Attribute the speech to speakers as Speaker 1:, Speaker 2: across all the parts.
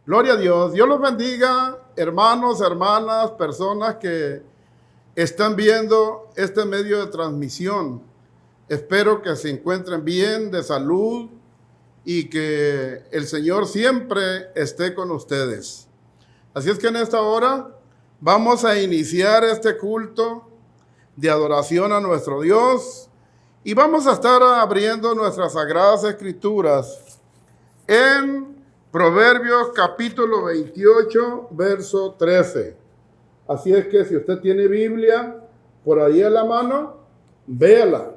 Speaker 1: Gloria a Dios. Dios los bendiga, hermanos, hermanas, personas que están viendo este medio de transmisión. Espero que se encuentren bien, de salud, y que el Señor siempre esté con ustedes. Así es que en esta hora vamos a iniciar este culto de adoración a nuestro Dios y vamos a estar abriendo nuestras sagradas escrituras en Proverbios capítulo 28, verso 13. Así es que si usted tiene Biblia por ahí a la mano, véala.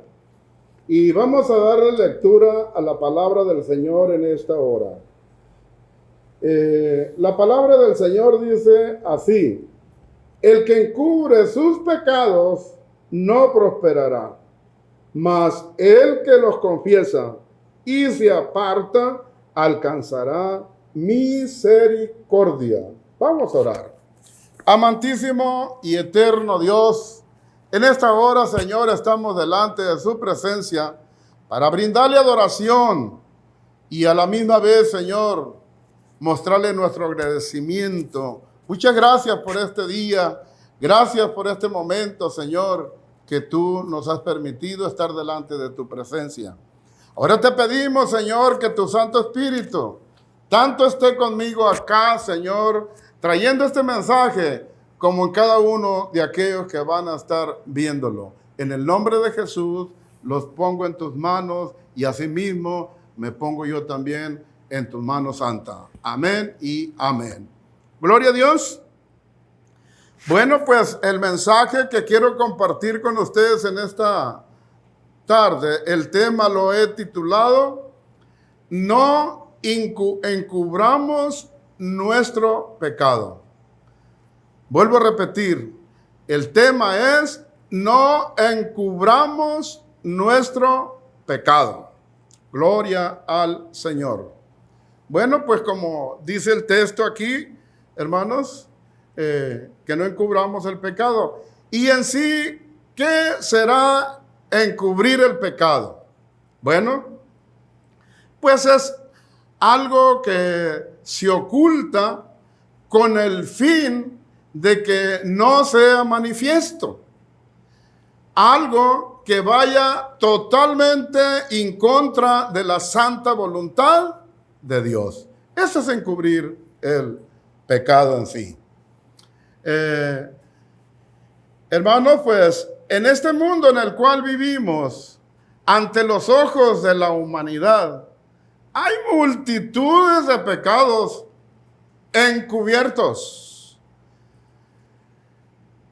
Speaker 1: Y vamos a darle lectura a la palabra del Señor en esta hora. La palabra del Señor dice así: el que encubre sus pecados no prosperará, mas el que los confiesa y se aparta alcanzará misericordia. Vamos a orar. Amantísimo y eterno Dios, en esta hora, Señor, estamos delante de su presencia para brindarle adoración y a la misma vez, Señor, mostrarle nuestro agradecimiento. Muchas gracias por este día, gracias por este momento, Señor, que tú nos has permitido estar delante de tu presencia. Ahora te pedimos, Señor, que tu Santo Espíritu tanto esté conmigo acá, Señor, trayendo este mensaje, como en cada uno de aquellos que van a estar viéndolo. En el nombre de Jesús, los pongo en tus manos y asimismo me pongo yo también en tus manos santas. Amén y amén. Gloria a Dios. Bueno, pues el mensaje que quiero compartir con ustedes en esta tarde, el tema lo he titulado: no encubramos nuestro pecado. Vuelvo a repetir, el tema es: no encubramos nuestro pecado. Gloria al Señor. Bueno, pues como dice el texto aquí, hermanos, que no encubramos el pecado. Y en sí, ¿qué será encubrir el pecado? Bueno, pues es algo que se oculta con el fin de que no sea manifiesto. Algo que vaya totalmente en contra de la santa voluntad de Dios. Eso es encubrir el pecado en sí. Hermanos, pues en este mundo en el cual vivimos, ante los ojos de la humanidad, hay multitudes de pecados encubiertos.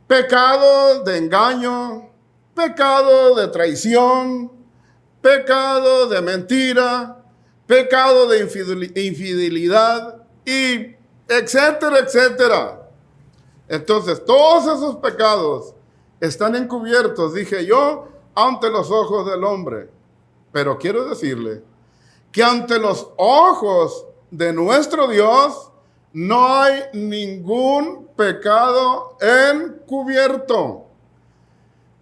Speaker 1: Pecado de engaño, pecado de traición, pecado de mentira, pecado de infidelidad, y etcétera, etcétera. Entonces, todos esos pecados están encubiertos, dije yo, ante los ojos del hombre. Pero quiero decirle que ante los ojos de nuestro Dios no hay ningún pecado encubierto.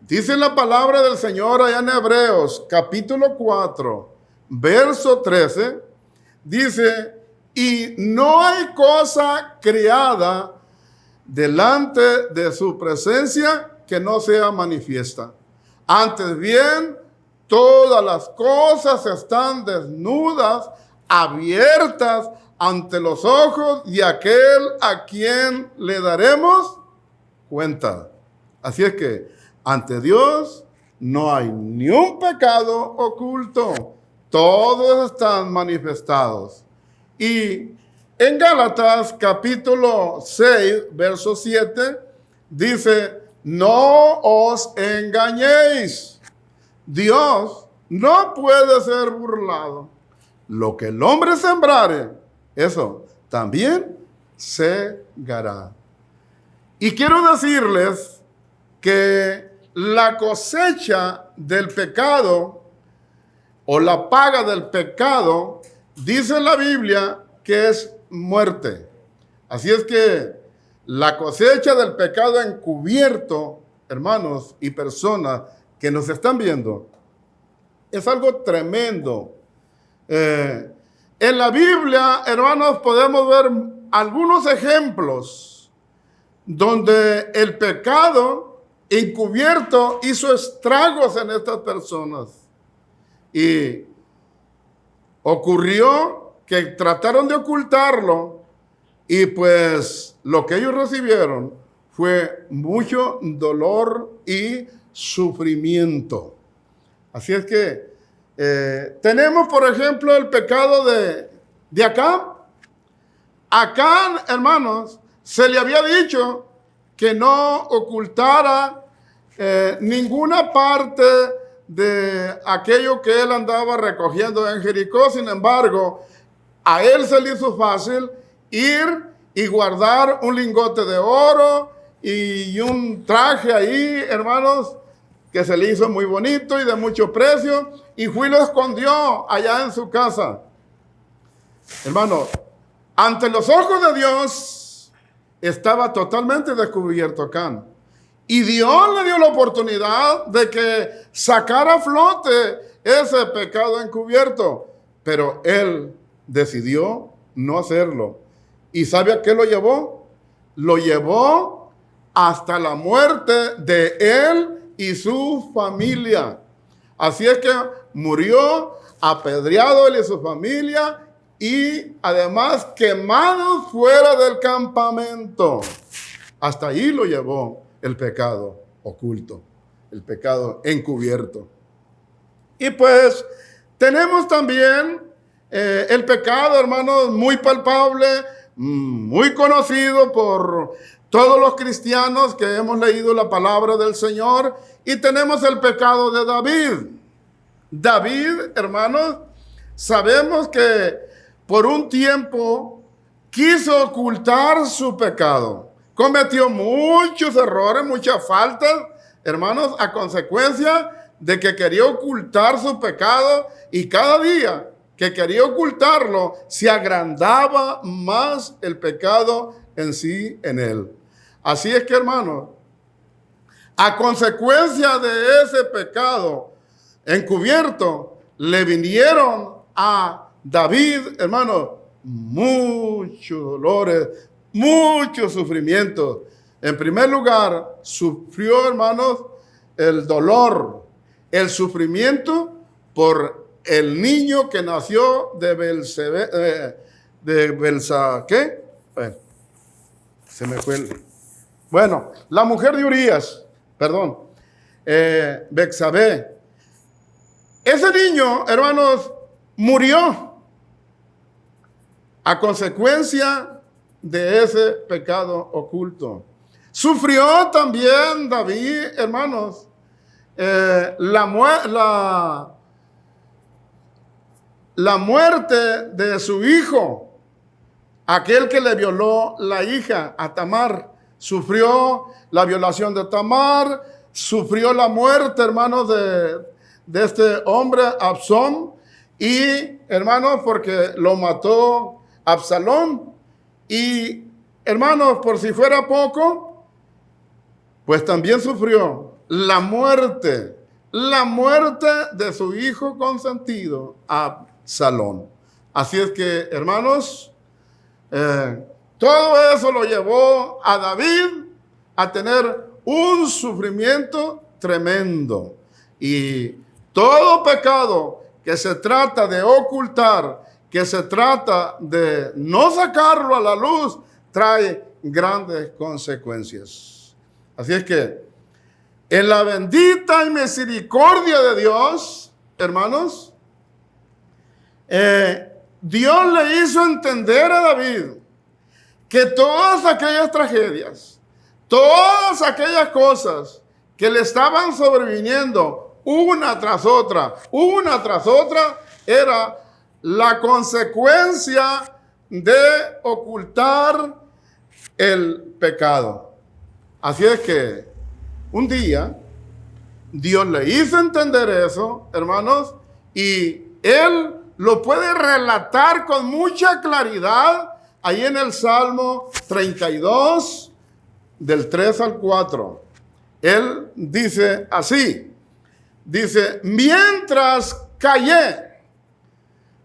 Speaker 1: Dice la palabra del Señor allá en Hebreos, capítulo 4, verso 13, dice: y no hay cosa creada delante de su presencia que no sea manifiesta. Antes bien, todas las cosas están desnudas, abiertas ante los ojos de aquel a quien le daremos cuenta. Así es que ante Dios no hay ni un pecado oculto. Todos están manifestados. Y en Gálatas capítulo 6, verso 7, dice: no os engañéis. Dios no puede ser burlado. Lo que el hombre sembrare, eso también segará. Y quiero decirles que la cosecha del pecado o la paga del pecado, dice la Biblia que es muerte. Así es que la cosecha del pecado encubierto, hermanos y personas que nos están viendo, es algo tremendo. En la Biblia, hermanos, podemos ver algunos ejemplos donde el pecado encubierto hizo estragos en estas personas. Y ocurrió que trataron de ocultarlo y pues lo que ellos recibieron fue mucho dolor y sufrimiento. Así es que tenemos, por ejemplo, el pecado de Acán. Acán, hermanos, se le había dicho que no ocultara ninguna parte de aquello que él andaba recogiendo en Jericó. Sin embargo, a él se le hizo fácil ir y guardar un lingote de oro y un traje ahí, hermanos, que se le hizo muy bonito y de mucho precio, y fue y lo escondió allá en su casa. Hermano, ante los ojos de Dios estaba totalmente descubierto Acán. Y Dios le dio la oportunidad de que sacara a flote ese pecado encubierto. Pero él decidió no hacerlo. ¿Y sabe a qué lo llevó? Lo llevó hasta la muerte de él y su familia. Así es que murió apedreado él y su familia, y además quemados fuera del campamento. Hasta ahí lo llevó el pecado oculto, el pecado encubierto. Y pues tenemos también el pecado, hermanos, muy palpable, muy conocido por todos los cristianos que hemos leído la palabra del Señor. Y tenemos el pecado de David. David, hermanos, sabemos que por un tiempo quiso ocultar su pecado. Cometió muchos errores, muchas faltas, hermanos, a consecuencia de que quería ocultar su pecado, y cada día que quería ocultarlo, se agrandaba más el pecado en sí, en él. Así es que, hermanos, a consecuencia de ese pecado encubierto, le vinieron a David, hermanos, muchos dolores, muchos sufrimientos. En primer lugar, sufrió, hermanos, el dolor, el sufrimiento por el niño que nació de ¿qué? Se me fue bueno, la mujer de Urías, perdón, Betsabé. Ese niño, hermanos, murió a consecuencia de ese pecado oculto. Sufrió también David, hermanos, la muerte de su hijo, aquel que le violó la hija a Tamar. Sufrió la violación de Tamar, sufrió la muerte, hermanos, de este hombre, Absón, y, hermanos, porque lo mató Absalón. Y, hermanos, por si fuera poco, pues también sufrió la muerte de su hijo consentido, Absalón. Así es que, hermanos, todo eso lo llevó a David a tener un sufrimiento tremendo. Y todo pecado que se trata de ocultar, que se trata de no sacarlo a la luz, trae grandes consecuencias. Así es que en la bendita y misericordia de Dios, hermanos, Dios le hizo entender a David que todas aquellas tragedias, todas aquellas cosas que le estaban sobreviniendo una tras otra, era la consecuencia de ocultar el pecado. Así es que un día Dios le hizo entender eso, hermanos, y él lo puede relatar con mucha claridad ahí en el Salmo 32, del 3 al 4. Él dice así, dice: mientras callé,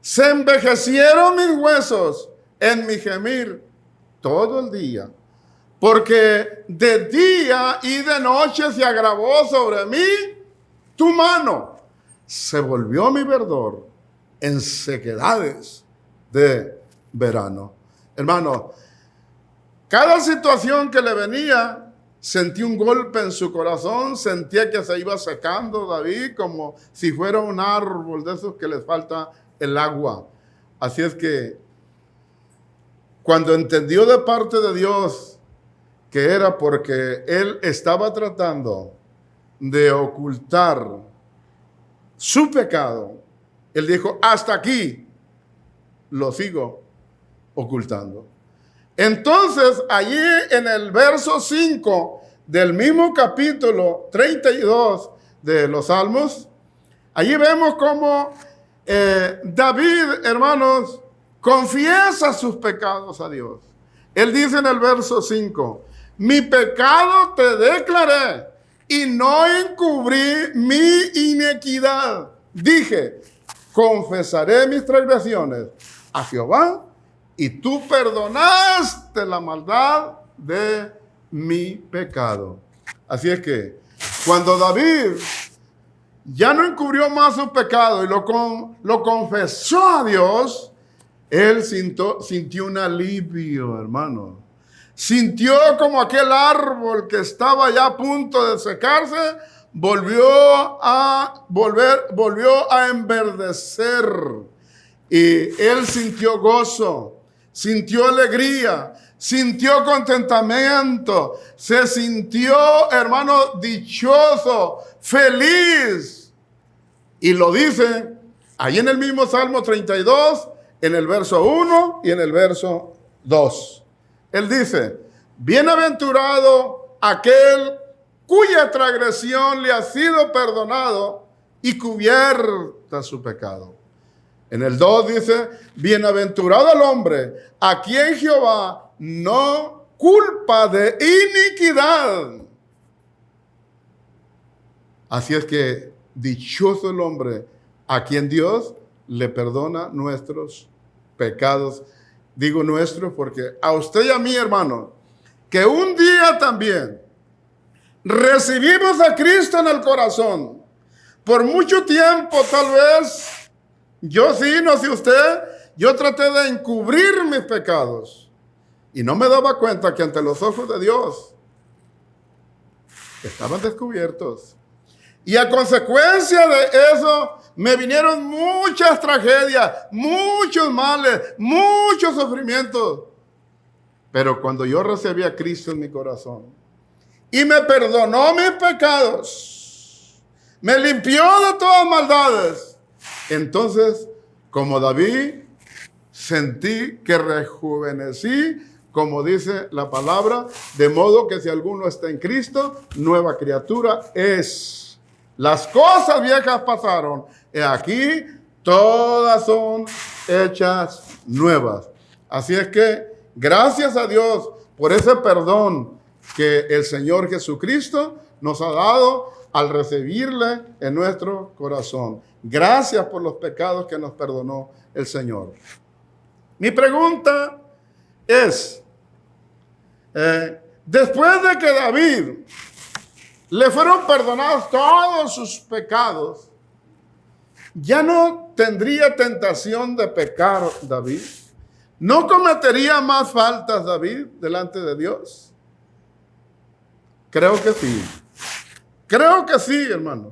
Speaker 1: se envejecieron mis huesos en mi gemir. todo el día, porque de día y de noche se agravó sobre mí tu mano. Se volvió mi verdor en sequedades de verano. Hermano, cada situación que le venía, sentí un golpe en su corazón, sentía que se iba secando David como si fuera un árbol de esos que les falta el agua. Así es que cuando entendió de parte de Dios que era porque él estaba tratando de ocultar su pecado, él dijo, hasta aquí lo sigo ocultando. Entonces, allí en el verso 5 del mismo capítulo 32 de los Salmos, allí vemos cómo David, hermanos, confiesa sus pecados a Dios. Él dice en el verso 5, mi pecado te declaré y no encubrí mi iniquidad. Dije, confesaré mis transgresiones a Jehová y tú perdonaste la maldad de mi pecado. Así es que cuando David ya no encubrió más su pecado y lo confesó a Dios, él sintió un alivio, hermano. Sintió como aquel árbol que estaba ya a punto de secarse, volvió a enverdecer. Y él sintió gozo, sintió alegría, sintió contentamiento, se sintió, hermano, dichoso, feliz. Y lo dice ahí en el mismo Salmo 32, en el verso 1 y en el verso 2. Él dice, bienaventurado aquel cuya transgresión le ha sido perdonado y cubierta su pecado. En el 2 dice, bienaventurado el hombre a quien Jehová no culpa de iniquidad. Así es que dichoso el hombre a quien Dios le perdona nuestros pecados. Digo nuestros porque a usted y a mí, hermano, que un día también recibimos a Cristo en el corazón. Por mucho tiempo, tal vez, yo sí, no sé usted, yo traté de encubrir mis pecados y no me daba cuenta que ante los ojos de Dios estaban descubiertos. Y a consecuencia de eso me vinieron muchas tragedias, muchos males, muchos sufrimientos. Pero cuando yo recibí a Cristo en mi corazón y me perdonó mis pecados, me limpió de todas maldades, entonces, como David, sentí que rejuvenecí, como dice la palabra, de modo que si alguno está en Cristo, nueva criatura es. Las cosas viejas pasaron, y aquí todas son hechas nuevas. Así es que, gracias a Dios por ese perdón que el Señor Jesucristo nos ha dado al recibirle en nuestro corazón. Gracias por los pecados que nos perdonó el Señor. Mi pregunta es, después de que David le fueron perdonados todos sus pecados, ¿ya no tendría tentación de pecar David? ¿No cometería más faltas David delante de Dios? Creo que sí. Creo que sí, hermano.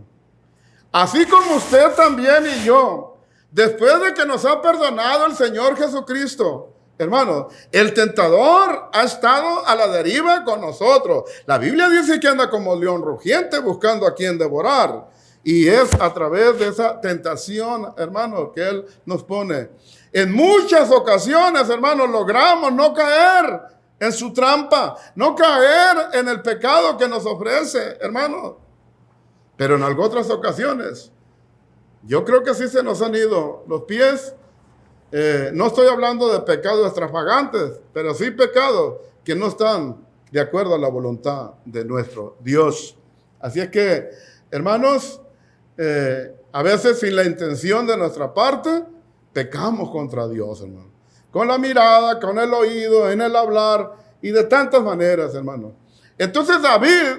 Speaker 1: Así como usted también y yo, después de que nos ha perdonado el Señor Jesucristo, hermano, el tentador ha estado a la deriva con nosotros. La Biblia dice que anda como león rugiente buscando a quien devorar. Y es a través de esa tentación, hermano, que Él nos pone. En muchas ocasiones, hermano, logramos no caer en su trampa, no caer en el pecado que nos ofrece, hermano. Pero en otras ocasiones, yo creo que sí se nos han ido los pies. No estoy hablando de pecados extravagantes, pero sí pecados que no están de acuerdo a la voluntad de nuestro Dios. Así es que, hermanos, a veces sin la intención de nuestra parte, pecamos contra Dios, hermano. con la mirada, con el oído, en el hablar y de tantas maneras, hermano. Entonces David,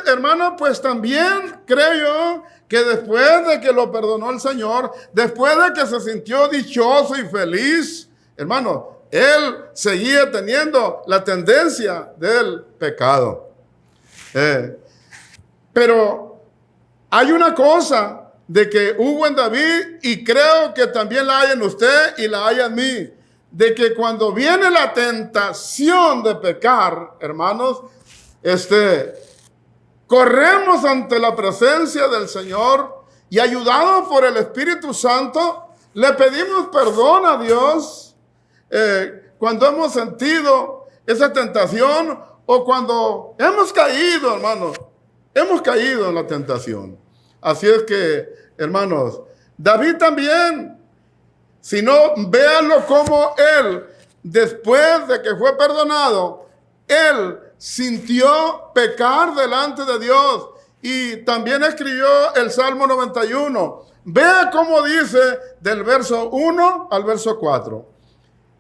Speaker 1: hermano, pues también creo que después de que lo perdonó el Señor, después de que se sintió dichoso y feliz, hermano, él seguía teniendo la tendencia del pecado. Pero hay una cosa de que hubo en David y creo que también la hay en usted y la hay en mí, de que cuando viene la tentación de pecar, hermanos, corremos ante la presencia del Señor y ayudados por el Espíritu Santo, le pedimos perdón a Dios cuando hemos sentido esa tentación o cuando hemos caído, hermanos, hemos caído en la tentación. Así es que, hermanos, David también, si no, véanlo como él, después de que fue perdonado, él sintió pecar delante de Dios y también escribió el Salmo 91. Vea cómo dice del verso 1 al verso 4.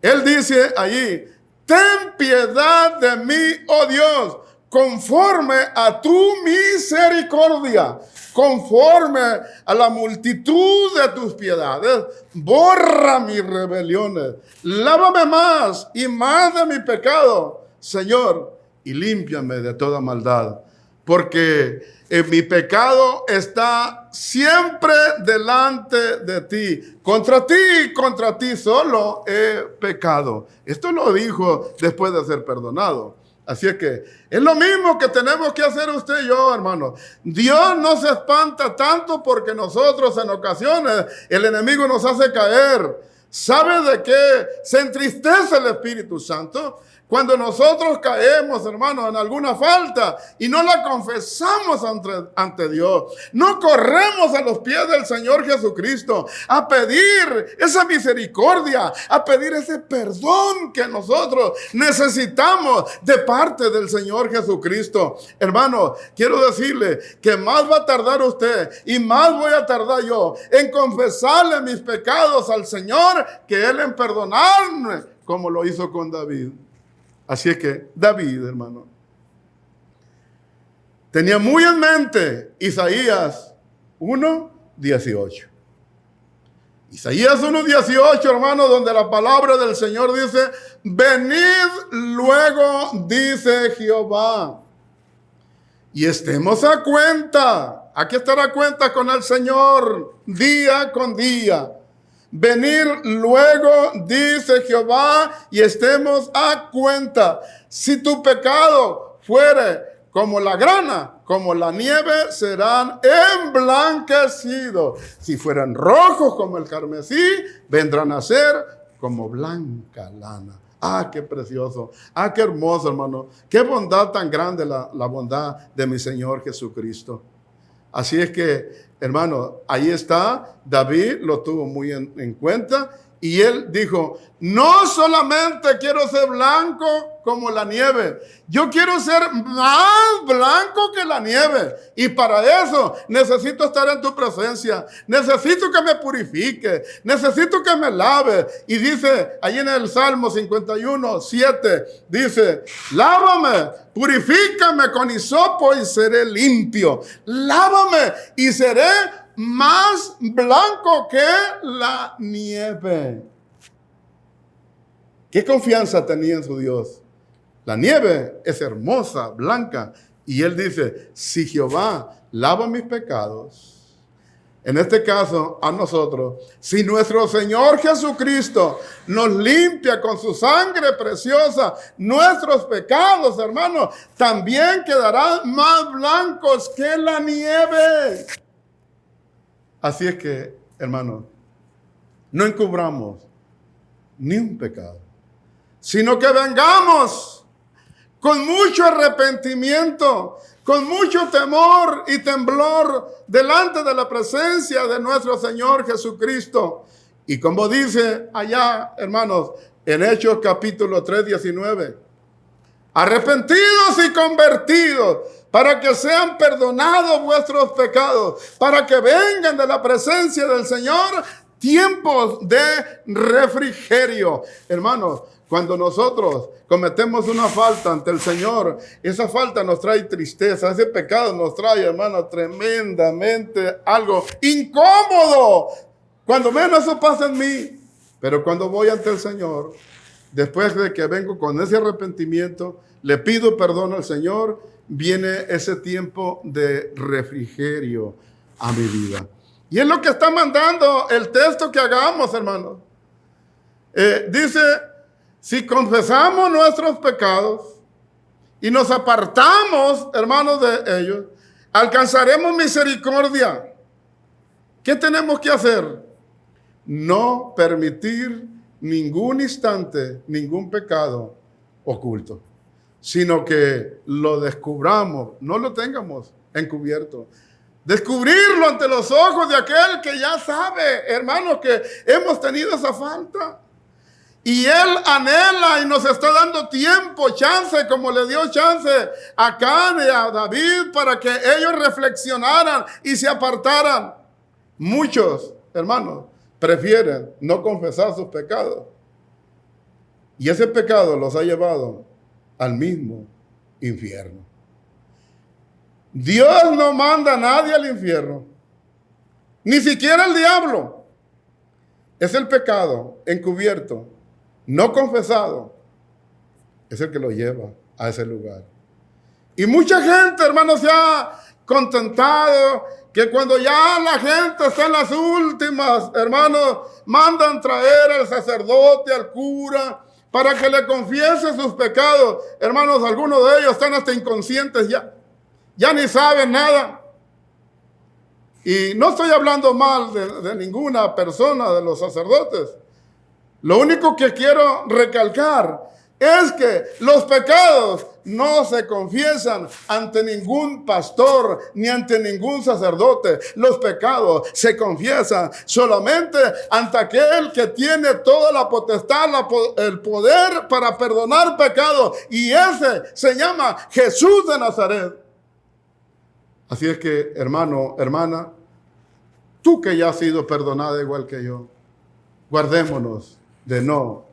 Speaker 1: Él dice allí: ten piedad de mí, oh Dios, conforme a tu misericordia, conforme a la multitud de tus piedades, borra mis rebeliones, lávame más y más de mi pecado, Señor, y límpiame de toda maldad, porque mi pecado está siempre delante de ti. Contra ti solo he pecado. Esto lo dijo después de ser perdonado. Así es que es lo mismo que tenemos que hacer usted y yo, hermano. Dios no se espanta tanto porque nosotros en ocasiones el enemigo nos hace caer. ¿Sabe de qué se entristece el Espíritu Santo? Cuando nosotros caemos, hermano, en alguna falta y no la confesamos ante Dios, no corremos a los pies del Señor Jesucristo a pedir esa misericordia, a pedir ese perdón que nosotros necesitamos de parte del Señor Jesucristo. Hermano, quiero decirle que más va a tardar usted y más voy a tardar yo en confesarle mis pecados al Señor que Él en perdonarme, como lo hizo con David. Así es que David, hermano, tenía muy en mente Isaías 1:18. Isaías 1:18, hermano, donde la palabra del Señor dice: venid luego, dice Jehová, y estemos a cuenta. Hay que estar a cuenta con el Señor día con día. Venir luego, dice Jehová, y estemos a cuenta. Si tu pecado fuere como la grana, como la nieve, serán emblanquecidos. Si fueran rojos como el carmesí, vendrán a ser como blanca lana. Ah, qué precioso. Ah, qué hermoso, hermano. Qué bondad tan grande la bondad de mi Señor Jesucristo. Así es que, hermano, ahí está, David lo tuvo muy en cuenta y él dijo: no solamente quiero ser blanco como la nieve, yo quiero ser más blanco que la nieve, y para eso necesito estar en tu presencia, necesito que me purifique, necesito que me lave. Y dice ahí en el Salmo 51:7, dice: lávame, purifícame con hisopo y seré limpio, lávame y seré más blanco que la nieve. ¿Qué confianza tenía en su Dios? La nieve es hermosa, blanca, y él dice: si Jehová lava mis pecados, en este caso a nosotros, si nuestro Señor Jesucristo nos limpia con su sangre preciosa nuestros pecados, hermanos, también quedarán más blancos que la nieve. Así es que, hermanos, no encubramos ni un pecado, sino que vengamos con mucho arrepentimiento, con mucho temor y temblor delante de la presencia de nuestro Señor Jesucristo. Y como dice allá, hermanos, en Hechos capítulo 3:19, arrepentidos y convertidos, para que sean perdonados vuestros pecados, para que vengan de la presencia del Señor tiempos de refrigerio. Hermanos, cuando nosotros cometemos una falta ante el Señor, esa falta nos trae tristeza, ese pecado nos trae, hermano, tremendamente algo incómodo. Cuando menos eso pasa en mí. Pero cuando voy ante el Señor, después de que vengo con ese arrepentimiento, le pido perdón al Señor, viene ese tiempo de refrigerio a mi vida. Y es lo que está mandando el texto que hagamos, hermanos. Dice, si confesamos nuestros pecados y nos apartamos, hermanos, de ellos, alcanzaremos misericordia. ¿Qué tenemos que hacer? No permitir ningún instante, ningún pecado oculto, sino que lo descubramos, no lo tengamos encubierto. Descubrirlo ante los ojos de aquel que ya sabe, hermanos, que hemos tenido esa falta. Y Él anhela y nos está dando tiempo, chance, como le dio chance a Can y a David para que ellos reflexionaran y se apartaran. Muchos, hermanos, prefieren no confesar sus pecados. Y ese pecado los ha llevado al mismo infierno. Dios no manda a nadie al infierno, ni siquiera el diablo. Es el pecado encubierto, no confesado, es el que lo lleva a ese lugar. Y mucha gente, hermanos, se ha contentado que cuando ya la gente está en las últimas, hermanos, mandan traer al sacerdote, al cura, para que le confiese sus pecados. Hermanos, algunos de ellos están hasta inconscientes ya ni saben nada. Y no estoy hablando mal de ninguna persona, de los sacerdotes. Lo único que quiero recalcar es que los pecados no se confiesan ante ningún pastor ni ante ningún sacerdote. Los pecados se confiesan solamente ante aquel que tiene toda la potestad, el poder para perdonar pecados. Y ese se llama Jesús de Nazaret. Así es que, hermano, hermana, tú que ya has sido perdonada igual que yo, guardémonos de no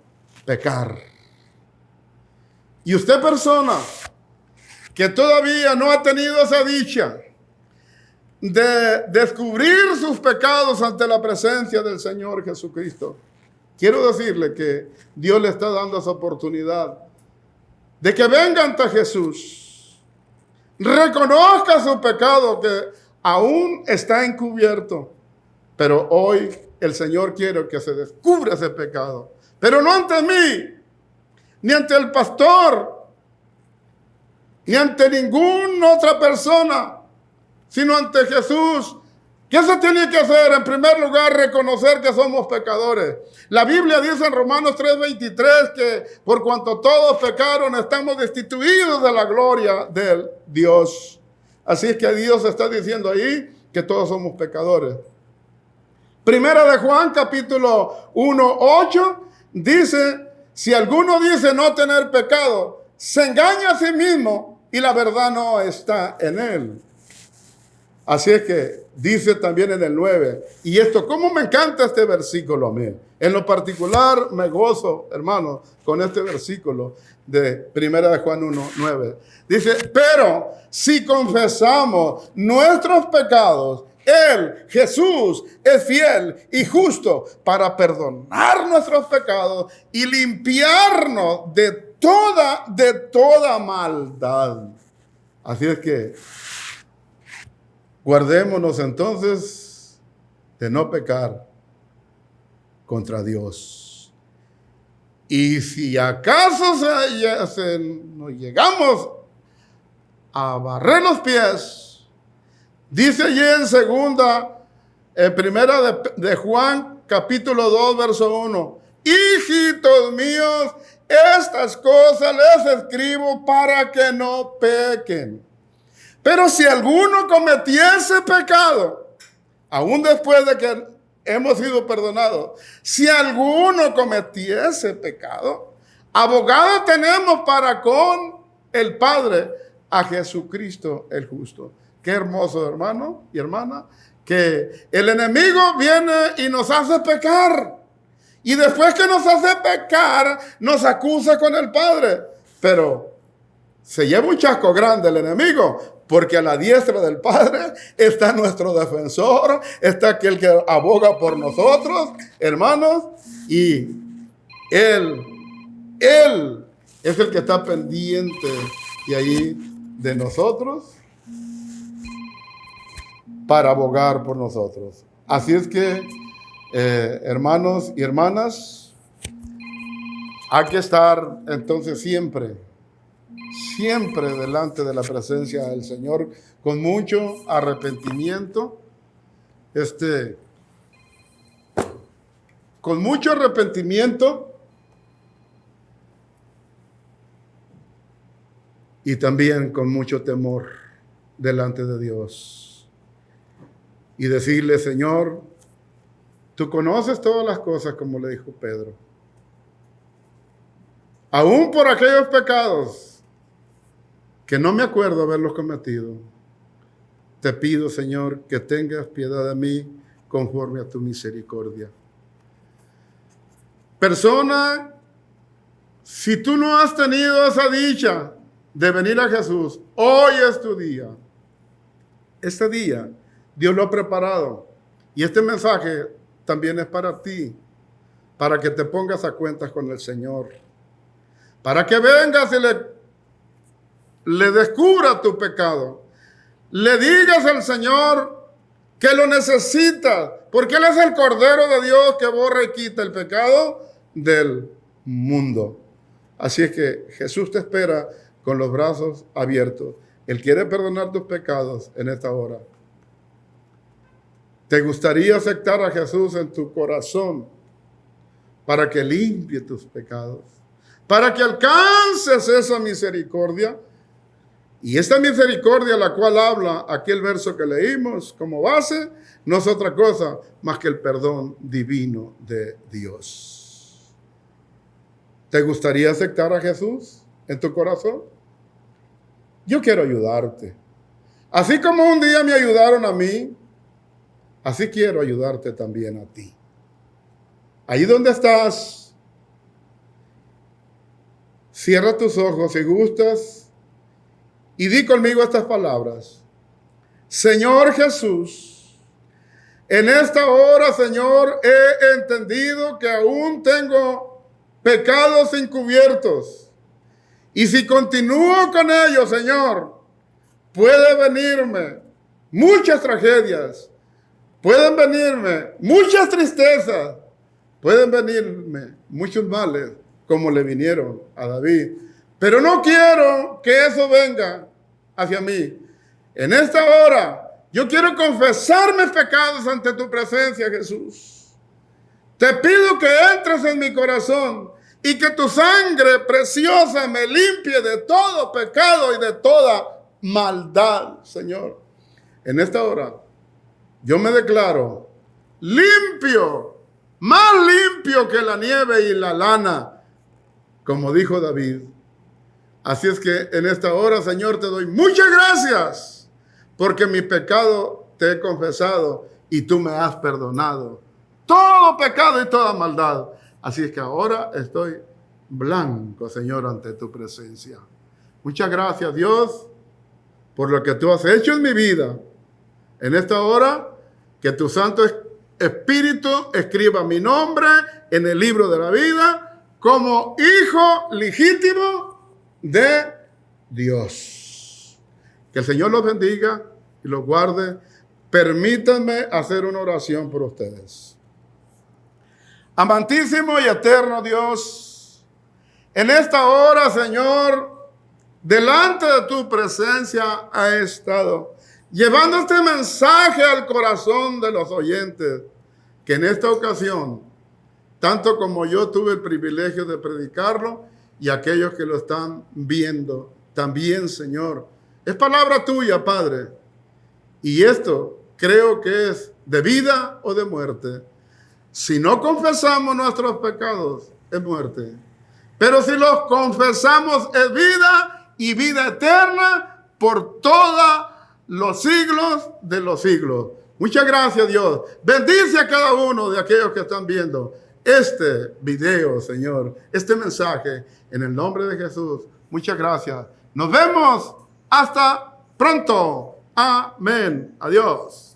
Speaker 1: pecar. Y usted, persona que todavía no ha tenido esa dicha de descubrir sus pecados ante la presencia del Señor Jesucristo, quiero decirle que Dios le está dando esa oportunidad de que venga ante Jesús, reconozca su pecado que aún está encubierto, pero hoy el Señor quiere que se descubra ese pecado, pero no ante mí, ni ante el pastor, ni ante ninguna otra persona, sino ante Jesús. ¿Qué se tiene que hacer? En primer lugar, reconocer que somos pecadores. La Biblia dice en Romanos 3:23 que por cuanto todos pecaron, estamos destituidos de la gloria del Dios. Así es que Dios está diciendo ahí que todos somos pecadores. Primera de Juan, capítulo 1:8, dice, si alguno dice no tener pecado, se engaña a sí mismo y la verdad no está en él. Así es que dice también en el 9, y esto, ¿cómo me encanta este versículo a mí? En lo particular me gozo, hermano, con este versículo de Primera de Juan 1:9. Dice, pero si confesamos nuestros pecados, Él, Jesús, es fiel y justo para perdonar nuestros pecados y limpiarnos de toda maldad. Así es que guardémonos entonces de no pecar contra Dios. Y si acaso nos llegamos a barrer los pies, dice allí en primera de Juan, capítulo 2, verso 1, hijitos míos, estas cosas les escribo para que no pequen. Pero si alguno cometiese pecado, aún después de que hemos sido perdonados, si alguno cometiese pecado, abogado tenemos para con el Padre, a Jesucristo el justo. Qué hermoso, hermano y hermana, que el enemigo viene y nos hace pecar. Y después que nos hace pecar, nos acusa con el Padre. Pero se lleva un chasco grande el enemigo, porque a la diestra del Padre está nuestro defensor, está aquel que aboga por nosotros, hermanos, y Él es el que está pendiente de ahí de nosotros para abogar por nosotros. Así es que, hermanos y hermanas, hay que estar entonces siempre delante de la presencia del Señor con mucho arrepentimiento, con mucho arrepentimiento y también con mucho temor delante de Dios. Y decirle, Señor, tú conoces todas las cosas, como le dijo Pedro. Aún por aquellos pecados que no me acuerdo haberlos cometido, te pido, Señor, que tengas piedad de mí conforme a tu misericordia. Persona, si tú no has tenido esa dicha de venir a Jesús, hoy es tu día. Este día Dios lo ha preparado. Y este mensaje también es para ti, para que te pongas a cuentas con el Señor, para que vengas y le descubra tu pecado, le digas al Señor que lo necesitas, porque Él es el Cordero de Dios que borra y quita el pecado del mundo. Así es que Jesús te espera con los brazos abiertos. Él quiere perdonar tus pecados en esta hora. ¿Te gustaría aceptar a Jesús en tu corazón para que limpie tus pecados? Para que alcances esa misericordia. Y esta misericordia, la cual habla aquel verso que leímos como base, no es otra cosa más que el perdón divino de Dios. ¿Te gustaría aceptar a Jesús en tu corazón? Yo quiero ayudarte. Así como un día me ayudaron a mí, así quiero ayudarte también a ti. Ahí donde estás, cierra tus ojos si gustas y di conmigo estas palabras. Señor Jesús, en esta hora, Señor, he entendido que aún tengo pecados encubiertos. Y si continúo con ellos, Señor, puede venirme muchas tragedias, pueden venirme muchas tristezas, pueden venirme muchos males, como le vinieron a David. Pero no quiero que eso venga hacia mí. En esta hora, yo quiero confesar mis pecados ante tu presencia, Jesús. Te pido que entres en mi corazón y que tu sangre preciosa me limpie de todo pecado y de toda maldad, Señor. En esta hora, yo me declaro limpio, más limpio que la nieve y la lana, como dijo David. Así es que en esta hora, Señor, te doy muchas gracias, porque mi pecado te he confesado y tú me has perdonado todo pecado y toda maldad. Así es que ahora estoy blanco, Señor, ante tu presencia. Muchas gracias, Dios, por lo que tú has hecho en mi vida. En esta hora, que tu Santo Espíritu escriba mi nombre en el libro de la vida como hijo legítimo de Dios. Que el Señor los bendiga y los guarde. Permítanme hacer una oración por ustedes. Amantísimo y eterno Dios, en esta hora, Señor, delante de tu presencia he estado llevando este mensaje al corazón de los oyentes, que en esta ocasión, tanto como yo tuve el privilegio de predicarlo, y aquellos que lo están viendo también, Señor, es palabra tuya, Padre. Y esto creo que es de vida o de muerte. Si no confesamos nuestros pecados, es muerte. Pero si los confesamos, es vida y vida eterna por todos los siglos de los siglos. Muchas gracias, Dios. Bendice a cada uno de aquellos que están viendo este video, Señor, este mensaje, en el nombre de Jesús. Muchas gracias. Nos vemos hasta pronto. Amén. Adiós.